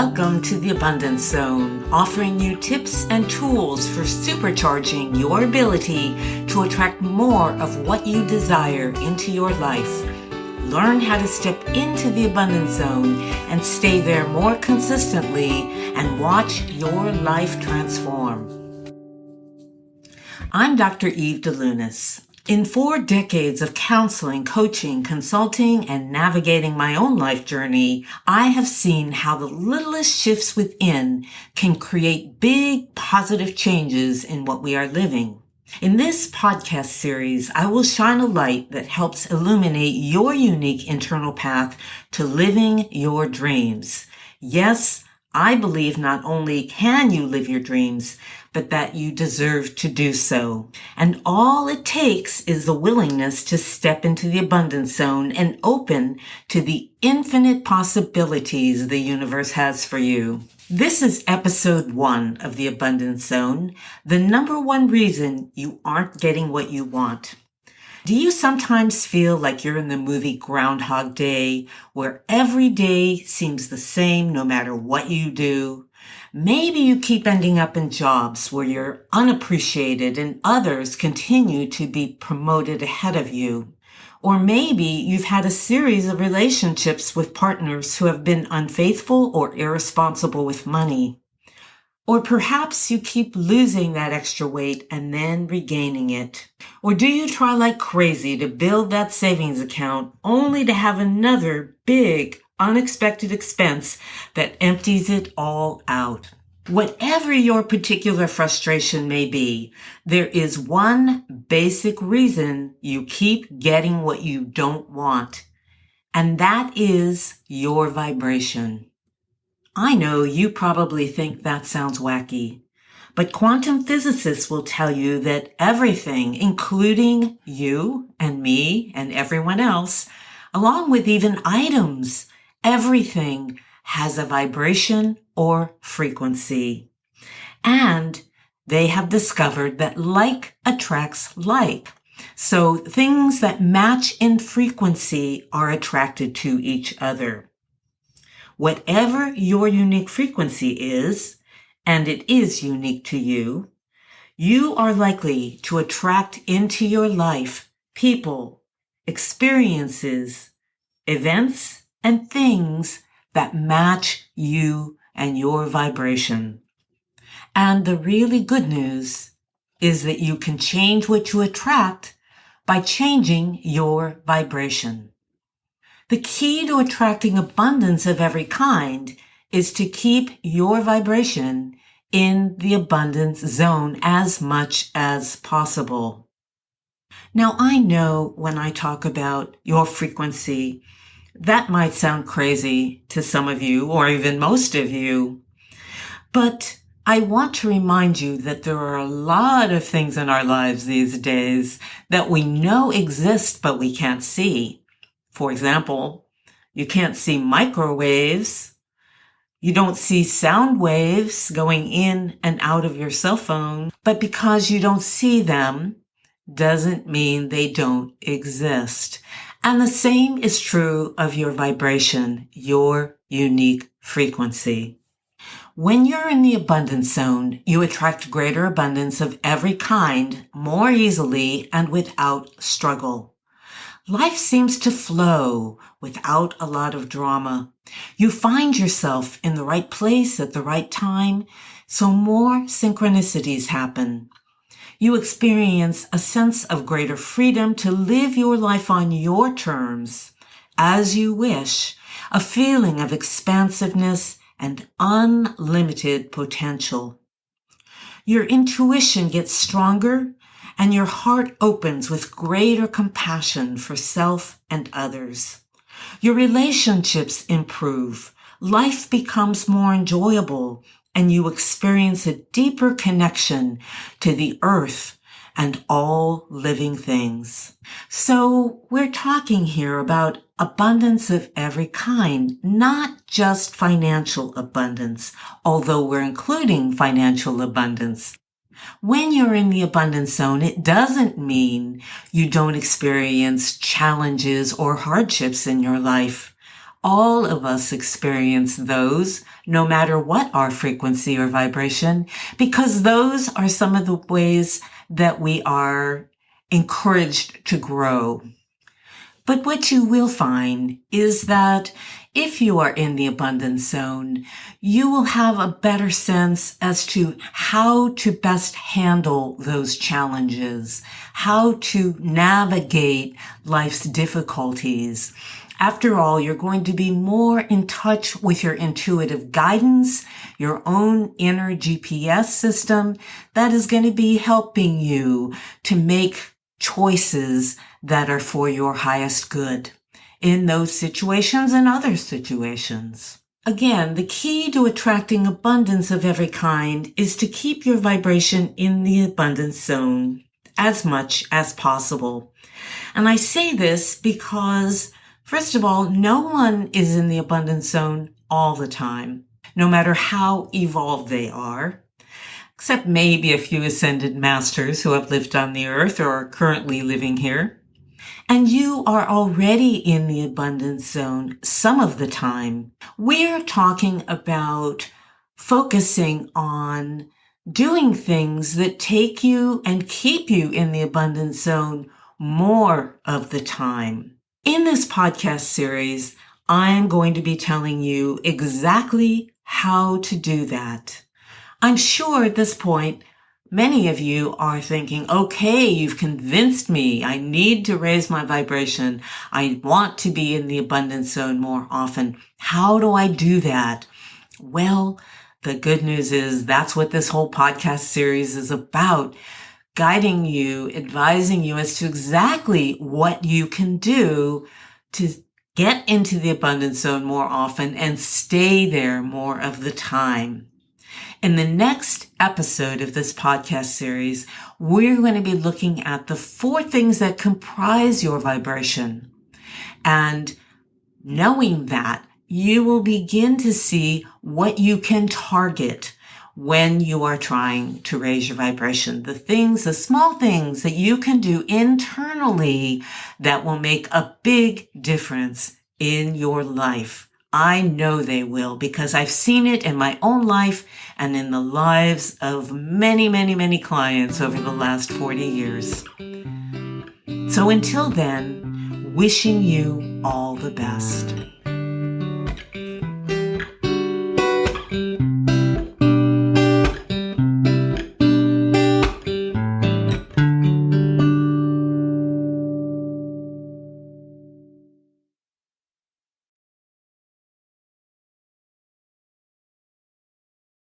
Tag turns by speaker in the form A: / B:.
A: Welcome to the Abundance Zone, offering you tips and tools for supercharging your ability to attract more of what you desire into your life. Learn how to step into the Abundance Zone and stay there more consistently and watch your life transform. I'm Dr. Eve DeLunas. In 4 decades of counseling, coaching, consulting, and navigating my own life journey, I have seen how the littlest shifts within can create big positive changes in what we are living. In this podcast series, I will shine a light that helps illuminate your unique internal path to living your dreams. Yes, I believe not only can you live your dreams, but that you deserve to do so. And all it takes is the willingness to step into the abundance zone and open to the infinite possibilities the universe has for you. This is episode 1 of the Abundance Zone, the number 1 reason you aren't getting what you want. Do you sometimes feel like you're in the movie Groundhog Day, where every day seems the same no matter what you do? Maybe you keep ending up in jobs where you're unappreciated and others continue to be promoted ahead of you. Or maybe you've had a series of relationships with partners who have been unfaithful or irresponsible with money. Or perhaps you keep losing that extra weight and then regaining it. Or do you try like crazy to build that savings account only to have another big, unexpected expense that empties it all out? Whatever your particular frustration may be, there is one basic reason you keep getting what you don't want, and that is your vibration. I know you probably think that sounds wacky, but quantum physicists will tell you that everything, including you and me and everyone else, along with even items, everything has a vibration or frequency. And they have discovered that like attracts like. So things that match in frequency are attracted to each other. Whatever your unique frequency is, and it is unique to you, you are likely to attract into your life people, experiences, events, and things that match you and your vibration. And the really good news is that you can change what you attract by changing your vibration. The key to attracting abundance of every kind is to keep your vibration in the abundance zone as much as possible. Now, I know when I talk about your frequency, that might sound crazy to some of you or even most of you, but I want to remind you that there are a lot of things in our lives these days that we know exist but we can't see. For example, you can't see microwaves. You don't see sound waves going in and out of your cell phone. But because you don't see them, doesn't mean they don't exist. And the same is true of your vibration, your unique frequency. When you're in the abundance zone, you attract greater abundance of every kind more easily and without struggle. Life seems to flow without a lot of drama. You find yourself in the right place at the right time, so more synchronicities happen. You experience a sense of greater freedom to live your life on your terms, as you wish, a feeling of expansiveness and unlimited potential. Your intuition gets stronger, and your heart opens with greater compassion for self and others. Your relationships improve, life becomes more enjoyable, and you experience a deeper connection to the earth and all living things. So we're talking here about abundance of every kind, not just financial abundance, although we're including financial abundance. When you're in the abundance zone, it doesn't mean you don't experience challenges or hardships in your life. All of us experience those, no matter what our frequency or vibration, because those are some of the ways that we are encouraged to grow. But what you will find is that if you are in the abundance zone, you will have a better sense as to how to best handle those challenges, how to navigate life's difficulties. After all, you're going to be more in touch with your intuitive guidance, your own inner GPS system that is going to be helping you to make choices that are for your highest good in those situations and other situations. Again, the key to attracting abundance of every kind is to keep your vibration in the abundance zone as much as possible. And I say this because, first of all, no one is in the abundance zone all the time, no matter how evolved they are, except maybe a few ascended masters who have lived on the earth or are currently living here. And you are already in the abundance zone some of the time. We're talking about focusing on doing things that take you and keep you in the abundance zone more of the time. In this podcast series, I'm going to be telling you exactly how to do that. I'm sure at this point, many of you are thinking, okay, you've convinced me. I need to raise my vibration. I want to be in the abundance zone more often. How do I do that? Well, the good news is that's what this whole podcast series is about. Guiding you, advising you as to exactly what you can do to get into the abundance zone more often and stay there more of the time. In the next episode of this podcast series, we're going to be looking at the 4 things that comprise your vibration. And knowing that, you will begin to see what you can target when you are trying to raise your vibration. The small things that you can do internally that will make a big difference in your life. I know they will because I've seen it in my own life and in the lives of many, many, many clients over the last 40 years. So until then, wishing you all the best.